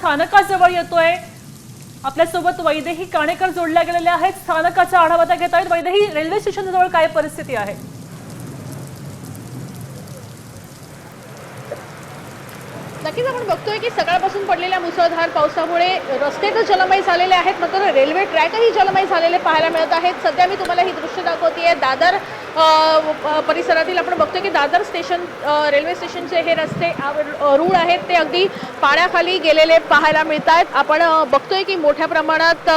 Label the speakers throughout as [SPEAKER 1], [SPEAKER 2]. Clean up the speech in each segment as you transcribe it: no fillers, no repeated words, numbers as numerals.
[SPEAKER 1] स्थानकाजवळ येतोय। आपल्यासोबत वैदेही काणेकर जोडल्या गेलेल्या आहेत। स्थानकाचा आढावा त्या घेत आहेत। वैदेही, रेल्वे स्टेशन जवळ काय परिस्थिती आहे?
[SPEAKER 2] नक्कीच आपण बघतोय की सकाळपासून पडलेल्या मुसळधार पावसामुळे रस्ते तर जलमय झालेले आहेत, मात्र रेल्वे ट्रॅकही जलमय झालेले पाहायला मिळत आहेत। सध्या मी तुम्हाला ही दृश्य दाखवतेय दादर परिसरातील। आपण बघतोय की दादर स्टेशन रेल्वे स्टेशनचे हे रस्ते रूळ आहेत ते अगदी पाण्याखाली गेलेले पाहायला मिळत आहेत। आपण बघतोय की मोठ्या प्रमाणात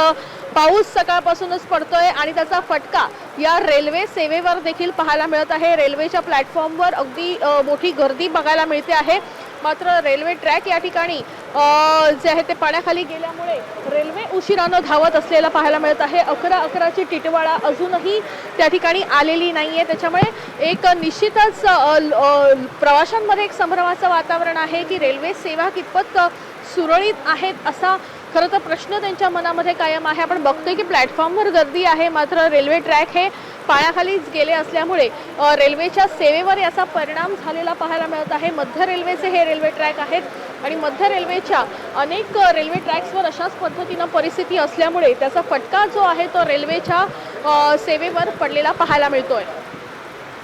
[SPEAKER 2] पाऊस सकाळपासूनच पडतोय आणि त्याचा फटका या रेल्वे सेवेवर देखील पाहायला मिळत आहे। रेल्वेच्या प्लॅटफॉर्मवर अगदी मोठी गर्दी बघायला मिळते आहे, मात्र रेल्वे ट्रॅक या ठिकाणी जे आहे ते पाण्याखाली गेल्यामुळे रेल्वे उशिरानं धावत असलेला पाहायला मिळत आहे। 11:11ची टिटवाळा अजूनही त्या ठिकाणी आलेली नाहीये, त्याच्यामुळे एक निश्चितच प्रवाशांमध्ये एक संभ्रमाचं वातावरण आहे की रेल्वे सेवा कितपत सुरळीत आहेत असा खरं तर प्रश्न त्यांच्या मनामध्ये कायम आहे। आपण बघतोय की प्लॅटफॉर्मवर गर्दी आहे, मात्र रेल्वे ट्रॅक हे पाण्याखालीच गेले असल्यामुळे रेल्वेच्या सेवेवर याचा परिणाम झालेला पाहायला मिळत आहे। मध्य रेल्वेचे हे रेल्वे ट्रॅक आहेत आणि मध्य रेल्वेच्या अनेक रेल्वे ट्रॅक्सवर अशाच पद्धतीनं परिस्थिती असल्यामुळे त्याचा फटका जो आहे तो रेल्वेच्या सेवेवर पडलेला पाहायला मिळतोय।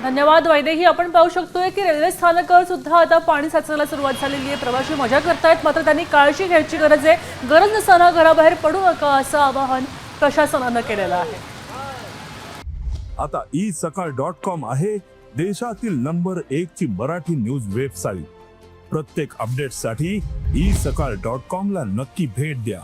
[SPEAKER 1] धन्यवाद वैदेही। आपण पाहू शकतोय की रेल्वे स्थानकावर सुद्धा आता पाणी साचायला सुरुवात झालेली आहे। प्रवासी मजा करतायत, मात्र त्यांनी काळजी घ्यायची गरज आहे। गरज नसताना घराबाहेर पडू नका असं आवाहन प्रशासनानं केलेलं आहे।
[SPEAKER 3] आता isakal.com आहे देशातील नंबर 1 ची मराठी न्यूज वेबसाईट। प्रत्येक अपडेटसाठी isakal.com ला नक्की भेट द्या।